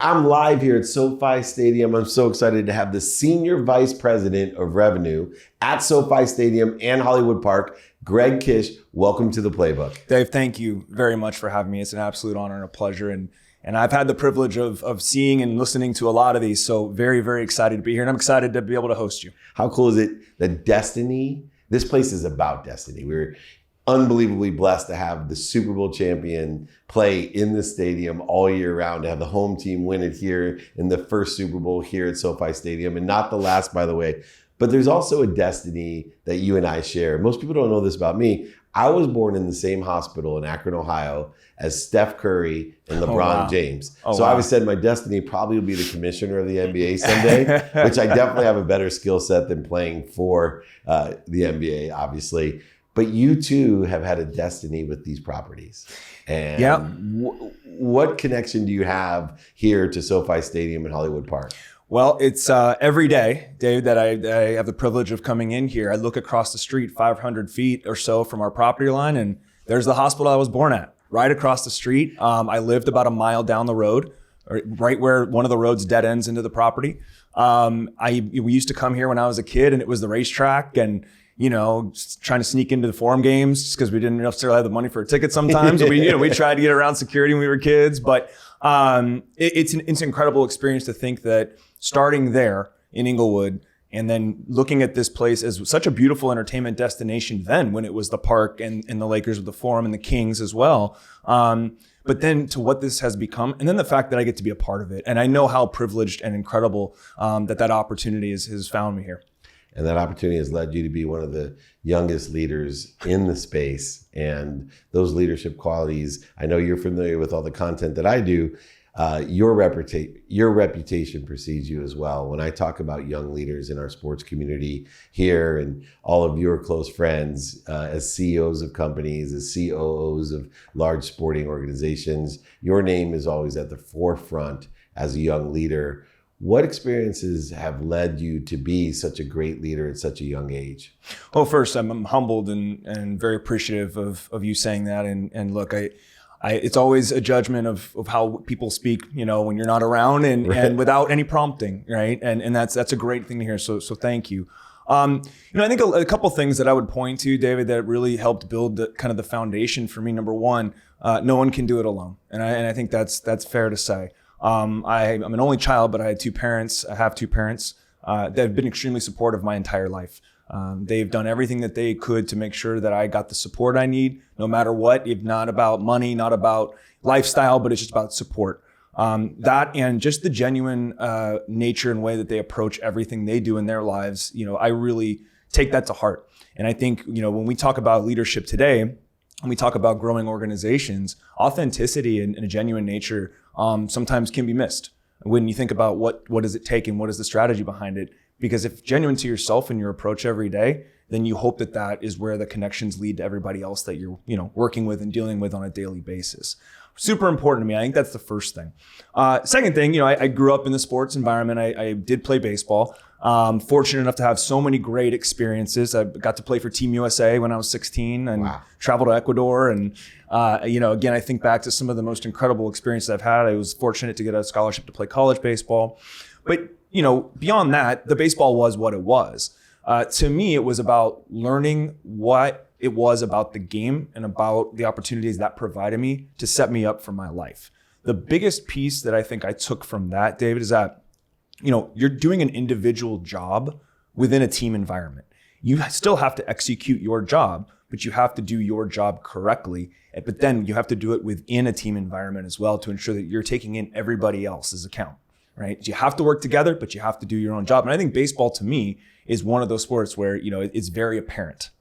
I'm live here at SoFi Stadium. I'm so excited to have the Senior Vice President of Revenue at SoFi Stadium and Hollywood Park, Greg Kish. Welcome to the Playbook. Dave, thank you very much for having me. It's an absolute honor and a pleasure. And I've had the privilege of seeing and listening to a lot of these. So very, very excited to be here. And I'm excited to be able to host you. How cool is it that destiny, this place is about destiny. We're unbelievably blessed to have the Super Bowl champion play in the stadium all year round, to have the home team win it here in the first Super Bowl here at SoFi Stadium, and not the last, by the way. But there's also a destiny that you and I share. Most people don't know this about me. I was born in the same hospital in Akron, Ohio as Steph Curry and LeBron James. I always said my destiny probably will be the commissioner of the NBA someday, which I definitely have a better skill set than playing for the NBA, obviously. But you too have had a destiny with these properties. And what connection do you have here to SoFi Stadium and Hollywood Park? Well, it's every day, Dave, that I have the privilege of coming in here. I look across the street 500 feet or so from our property line, and there's the hospital I was born at, right across the street. I lived about a mile down the road, right where one of the roads dead ends into the property. We used to come here when I was a kid, and it was the racetrack, and trying to sneak into the Forum games because we didn't necessarily have the money for a ticket sometimes. We tried to get around security when we were kids, but it's an incredible experience to think that starting there in Inglewood and then looking at this place as such a beautiful entertainment destination then, when it was the park and the Lakers with the Forum and the Kings as well. But then to what this has become, and then the fact that I get to be a part of it. And I know how privileged and incredible that opportunity has found me here. And that opportunity has led you to be one of the youngest leaders in the space. And those leadership qualities, I know you're familiar with all the content that I do. Your reputation precedes you as well. When I talk about young leaders in our sports community here and all of your close friends as CEOs of companies, as COOs of large sporting organizations, your name is always at the forefront as a young leader. What experiences have led you to be such a great leader at such a young age? Well, first, I'm humbled and very appreciative of you saying that. And look, it's always a judgment of how people speak, when you're not around and without any prompting, right? And that's a great thing to hear. So thank you. I think a couple things that I would point to, David, that really helped build the foundation for me. Number one, no one can do it alone, and I think that's fair to say. I'm an only child, but I have two parents that have been extremely supportive my entire life. They've done everything that they could to make sure that I got the support I need, no matter what, if not about money, not about lifestyle, but it's just about support. That and just the genuine nature and way that they approach everything they do in their lives, I really take that to heart. And I think, when we talk about leadership today, when we talk about growing organizations, authenticity and a genuine nature sometimes can be missed when you think about what does it take and what is the strategy behind it. Because if genuine to yourself in your approach every day, then you hope that is where the connections lead to everybody else that you're working with and dealing with on a daily basis. Super important to me. I think that's the first thing. Second thing, I grew up in the sports environment. I did play baseball. Fortunate enough to have so many great experiences. I got to play for Team USA when I was 16 and traveled to Ecuador. And, again, I think back to some of the most incredible experiences I've had. I was fortunate to get a scholarship to play college baseball. But, beyond that, the baseball was what it was. To me, it was about learning what it was about the game and about the opportunities that provided me to set me up for my life. The biggest piece that I think I took from that, David, is that you're doing an individual job within a team environment. You still have to execute your job, but you have to do your job correctly. But then you have to do it within a team environment as well to ensure that you're taking in everybody else's account, right? You have to work together, but you have to do your own job. And I think baseball to me is one of those sports where, it's very apparent.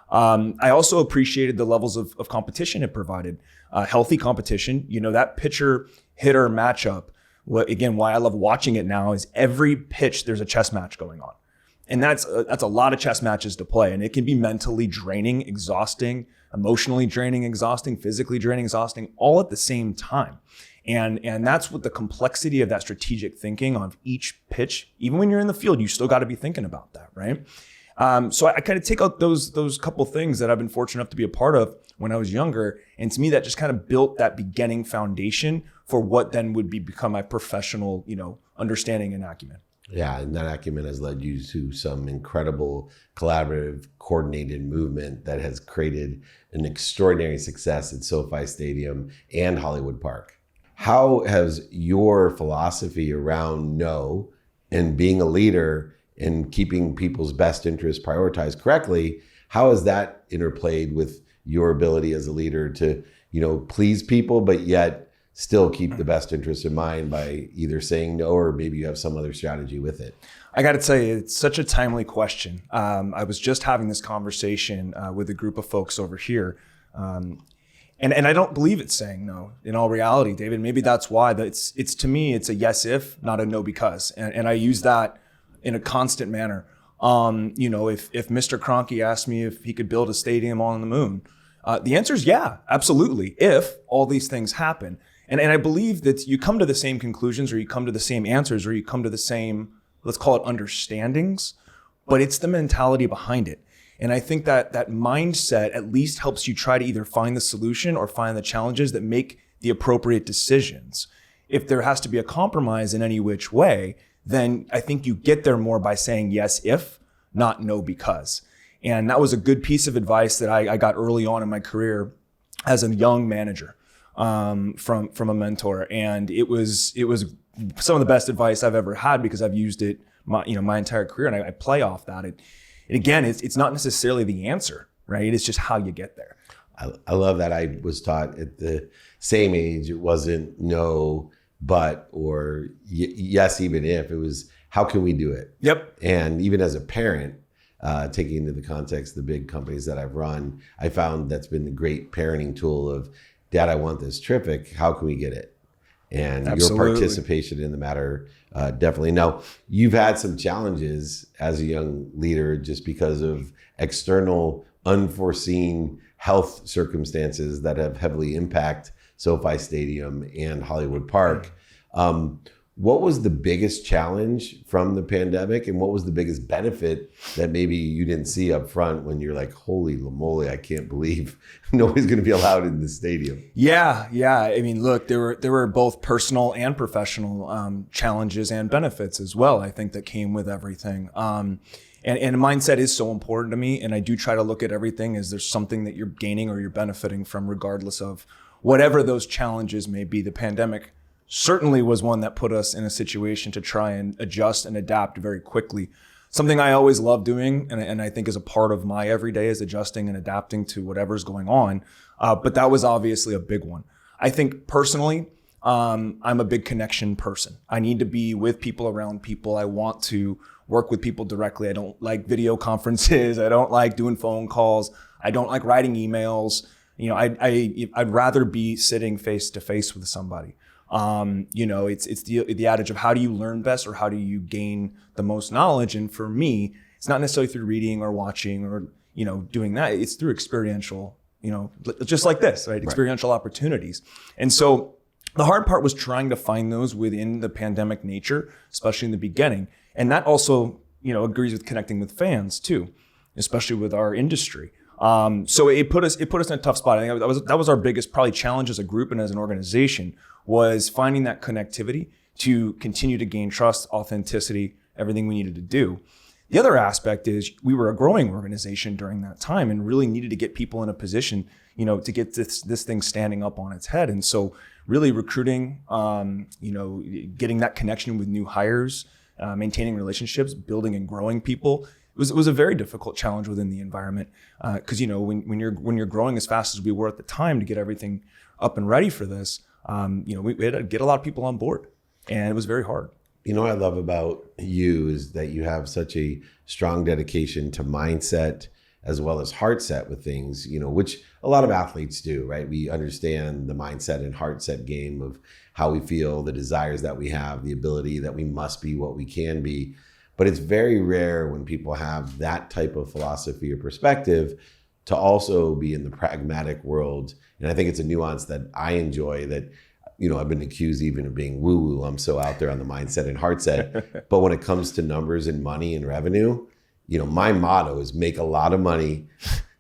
I also appreciated the levels of competition it provided. Healthy competition, that pitcher hitter matchup. Why I love watching it now is every pitch, there's a chess match going on. And that's a lot of chess matches to play. And it can be mentally draining, exhausting, emotionally draining, exhausting, physically draining, exhausting, all at the same time. And that's what the complexity of that strategic thinking on each pitch, even when you're in the field, you still got to be thinking about that, right? So I kind of take out those couple things that I've been fortunate enough to be a part of when I was younger. And to me, that just kind of built that beginning foundation for what then would become my professional, understanding and acumen. Yeah, and that acumen has led you to some incredible collaborative, coordinated movement that has created an extraordinary success at SoFi Stadium and Hollywood Park. How has your philosophy around no and being a leader and keeping people's best interests prioritized correctly, how has that interplayed with your ability as a leader to, please people, but yet still keep the best interests in mind by either saying no or maybe you have some other strategy with it? I got to tell you, it's such a timely question. I was just having this conversation with a group of folks over here. And I don't believe it's saying no in all reality, David. Maybe that's why. It's to me, it's a yes if, not a no because. And I use that in a constant manner. If Mr. Kroenke asked me if he could build a stadium on the moon, the answer is yeah, absolutely, if all these things happen. And I believe that you come to the same conclusions, or you come to the same answers, or you come to the same, let's call it understandings, but it's the mentality behind it. And I think that mindset at least helps you try to either find the solution or find the challenges that make the appropriate decisions. If there has to be a compromise in any which way, then I think you get there more by saying yes if, not no because. And that was a good piece of advice that I got early on in my career as a young manager. From a mentor, and it was some of the best advice I've ever had because I've used it my entire career, and I play off that. It's not necessarily the answer, right? It's just how you get there. I love that. I was taught at the same age it wasn't no, but or yes, even if. It was how can we do it? Yep. And even as a parent, taking into the context the big companies that I've run, I found that's been a great parenting tool of, Dad, I want this. Terrific. How can we get it? And Absolutely. Your participation in the matter, definitely. Now, you've had some challenges as a young leader just because of external, unforeseen health circumstances that have heavily impacted SoFi Stadium and Hollywood Park. What was the biggest challenge from the pandemic, and what was the biggest benefit that maybe you didn't see up front when you're like, holy moly, I can't believe nobody's going to be allowed in the stadium? Yeah. I mean, look, there were both personal and professional challenges and benefits as well, I think, that came with everything. And mindset is so important to me, and I do try to look at everything as there's something that you're gaining or you're benefiting from, regardless of whatever those challenges may be. The pandemic certainly was one that put us in a situation to try and adjust and adapt very quickly. Something I always love doing, and I think is a part of my everyday, is adjusting and adapting to whatever's going on. But that was obviously a big one. I think personally, I'm a big connection person. I need to be with people, around people. I want to work with people directly. I don't like video conferences. I don't like doing phone calls. I don't like writing emails. I'd rather be sitting face to face with somebody. It's the adage of how do you learn best or how do you gain the most knowledge? And for me, it's not necessarily through reading or watching or, doing that. It's through experiential, just like this, right? Experiential opportunities. And so the hard part was trying to find those within the pandemic nature, especially in the beginning. And that also, agrees with connecting with fans too, especially with our industry. So it put us in a tough spot. I think that was our biggest probably challenge as a group and as an organization, was finding that connectivity to continue to gain trust, authenticity, everything we needed to do. The other aspect is we were a growing organization during that time and really needed to get people in a position, to get this thing standing up on its head. And so really recruiting, getting that connection with new hires, maintaining relationships, building and growing people. It was a very difficult challenge within the environment because when you're growing as fast as we were at the time to get everything up and ready for this, we had to get a lot of people on board, and it was very hard. What I love about you is that you have such a strong dedication to mindset as well as heart set with things, which a lot of athletes do, right? We understand the mindset and heart set game of how we feel, the desires that we have, the ability that we must be what we can be. But it's very rare when people have that type of philosophy or perspective to also be in the pragmatic world. And I think it's a nuance that I enjoy that, I've been accused even of being woo-woo. I'm so out there on the mindset and heart set. But when it comes to numbers and money and revenue, my motto is make a lot of money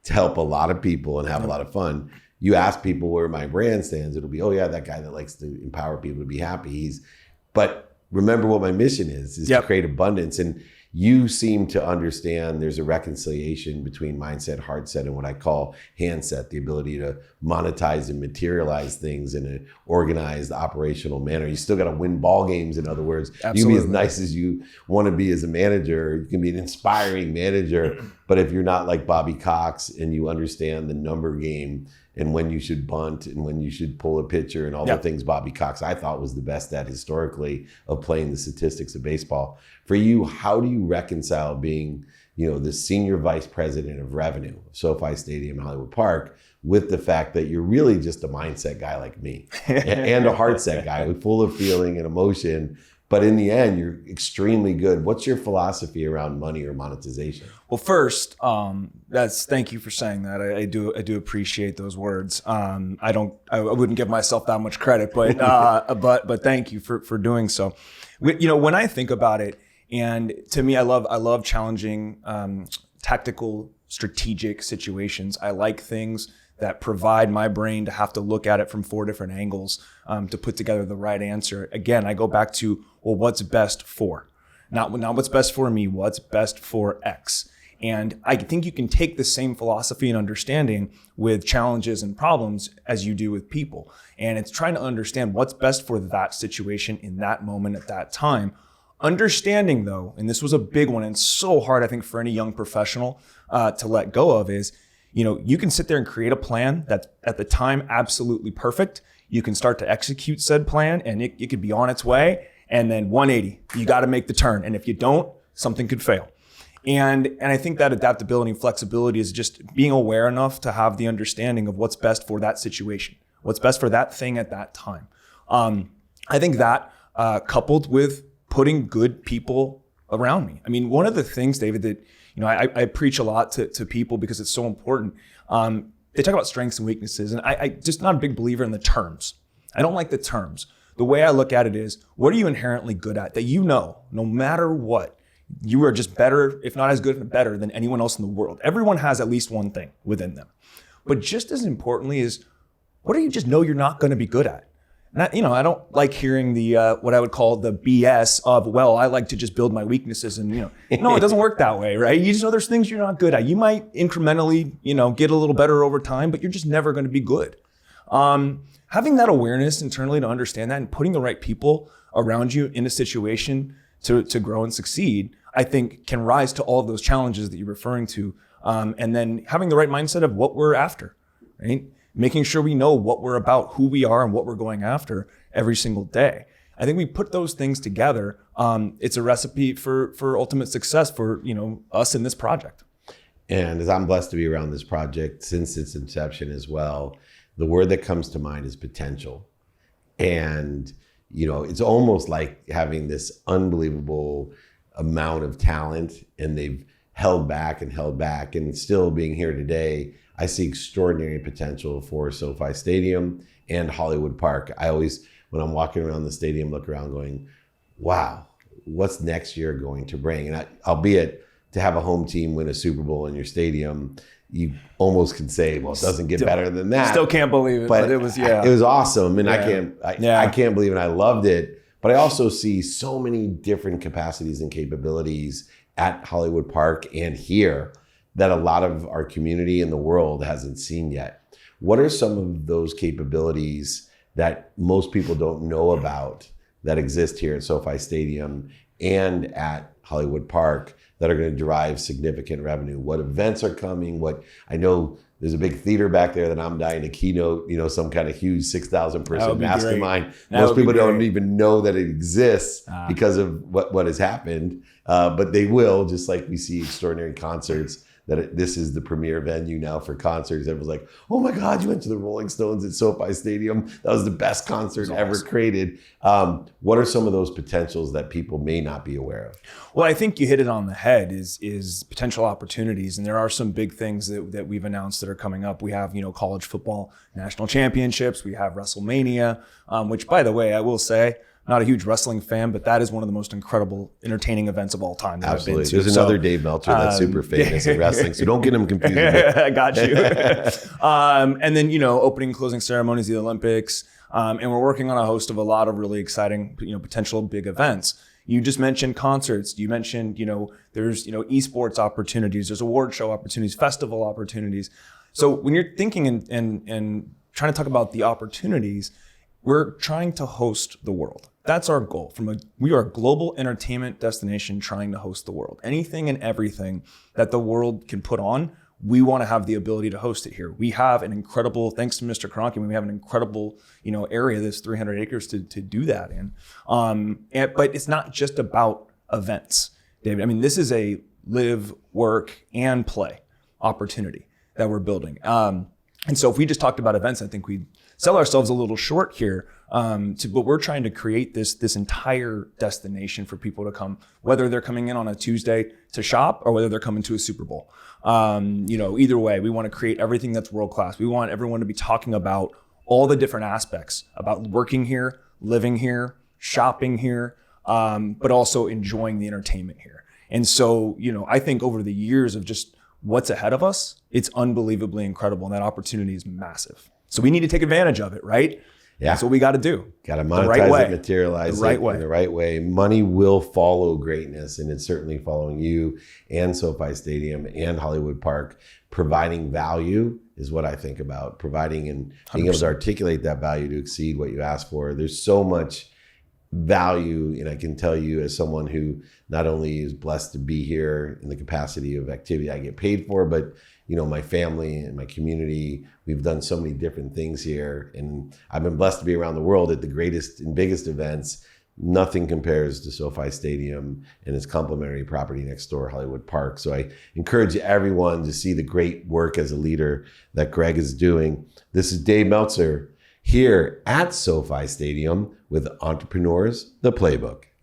to help a lot of people and have a lot of fun. you ask people where my brand stands, it'll be, oh yeah, that guy that likes to empower people to be happy. But remember what my mission is to create abundance. And you seem to understand there's a reconciliation between mindset, heart set, and what I call handset, the ability to monetize and materialize things in an organized, operational manner. You still got to win ball games, in other words. Absolutely. You can be as nice as you want to be as a manager. You can be an inspiring manager. But if you're not like Bobby Cox and you understand the number game and when you should bunt and when you should pull a pitcher and all the things Bobby Cox, I thought, was the best at historically of playing the statistics of baseball. For you, how do you reconcile being, the senior vice president of revenue of SoFi Stadium, Hollywood Park, with the fact that you're really just a mindset guy like me and a heart set guy full of feeling and emotion? But in the end, you're extremely good. What's your philosophy around money or monetization? Well, first, thank you for saying that. I do appreciate those words. I wouldn't give myself that much credit, but but thank you for doing so. When I think about it, and to me, I love challenging tactical, strategic situations. I like things that provide my brain to have to look at it from 4 different angles to put together the right answer. Again, I go back to, well, what's best for? Not what's best for me, what's best for X. And I think you can take the same philosophy and understanding with challenges and problems as you do with people. And it's trying to understand what's best for that situation in that moment at that time. Understanding though, and this was a big one and so hard, I think, for any young professional to let go of is, you can sit there and create a plan that's at the time absolutely perfect. You can start to execute said plan and it could be on its way. And then 180, you got to make the turn. And if you don't, something could fail. And I think that adaptability and flexibility is just being aware enough to have the understanding of what's best for that situation, what's best for that thing at that time. I think that coupled with putting good people around me. I mean, one of the things, David, that I preach a lot to people because it's so important. They talk about strengths and weaknesses, and I just not a big believer in the terms. I don't like the terms. The way I look at it is, what are you inherently good at that no matter what, you are just better, if not as good and better than anyone else in the world. Everyone has at least one thing within them. But just as importantly is, what do you just know you're not going to be good at? And I don't like hearing the what I would call the BS of, well, I like to just build my weaknesses, and no, it doesn't work that way, right? You just know there's things you're not good at. You might incrementally, get a little better over time, but you're just never going to be good. Having that awareness internally to understand that and putting the right people around you in a situation to grow and succeed, I think can rise to all of those challenges that you're referring to. And then having the right mindset of what we're after, right? Making sure we know what we're about, who we are, and what we're going after every single day. I think we put those things together. It's a recipe for ultimate success for us in this project. And as I'm blessed to be around this project since its inception as well, the word that comes to mind is potential. And it's almost like having this unbelievable amount of talent, and they've held back, and still being here today, I see extraordinary potential for SoFi Stadium and Hollywood Park. I always, when I'm walking around the stadium, look around going, wow, what's next year going to bring? And albeit to have a home team win a Super Bowl in your stadium, you almost could say, well, it doesn't get better than that. Still can't believe it, but it was, it was awesome. And I can't believe it. I loved it. But I also see so many different capacities and capabilities at Hollywood Park and here that a lot of our community in the world hasn't seen yet. What are some of those capabilities that most people don't know about that exist here at SoFi Stadium and at Hollywood Park that are going to drive significant revenue? What events are coming? I know there's a big theater back there that I'm dying to keynote, some kind of huge 6,000 person mastermind. Most people don't even know that it exists because of what has happened, but they will, just like we see extraordinary concerts. This is the premier venue now for concerts. Everyone's like, oh my God, you went to the Rolling Stones at SoFi Stadium. That was the best concert ever created. What are some of those potentials that people may not be aware of? Well, I think you hit it on the head is potential opportunities. And there are some big things that we've announced that are coming up. We have, college football national championships. We have WrestleMania, which, by the way, I will say, not a huge wrestling fan, but that is one of the most incredible, entertaining events of all time that Absolutely. I've been to. There's another Dave Meltzer that's super famous in wrestling, so don't get him confused. I got you. And then, opening and closing ceremonies, the Olympics, and we're working on a host of a lot of really exciting, potential big events. You just mentioned concerts. You mentioned, there's, esports opportunities, there's award show opportunities, festival opportunities. So when you're thinking and trying to talk about the opportunities, we're trying to host the world. That's our goal. We are a global entertainment destination trying to host the world. Anything and everything that the world can put on, we want to have the ability to host it here. We have an incredible, thanks to Mr. Kroenke, we have an incredible, area that's 300 acres to do that in. But it's not just about events, David. I mean, this is a live, work, and play opportunity that we're building. And so if we just talked about events, I think we'd sell ourselves a little short here. But we're trying to create this entire destination for people to come, whether they're coming in on a Tuesday to shop or whether they're coming to a Super Bowl. Either way, we want to create everything that's world class. We want everyone to be talking about all the different aspects about working here, living here, shopping here, but also enjoying the entertainment here. And so, I think over the years of just what's ahead of us, it's unbelievably incredible. And that opportunity is massive. So we need to take advantage of it, right? Yeah. That's what we got to do. Got to monetize it, materialize it in the right way. Money will follow greatness, and it's certainly following you and SoFi Stadium and Hollywood Park. Providing value is what I think about. Providing and being 100%. Able to articulate that value to exceed what you ask for. There's so much value, and I can tell you as someone who not only is blessed to be here in the capacity of activity I get paid for, but my family and my community, we've done so many different things here, and I've been blessed to be around the world at the greatest and biggest events. Nothing compares to SoFi Stadium and its complementary property next door, Hollywood Park. So I encourage everyone to see the great work as a leader that Greg is doing. This is Dave Meltzer here at SoFi Stadium with Entrepreneurs, the Playbook.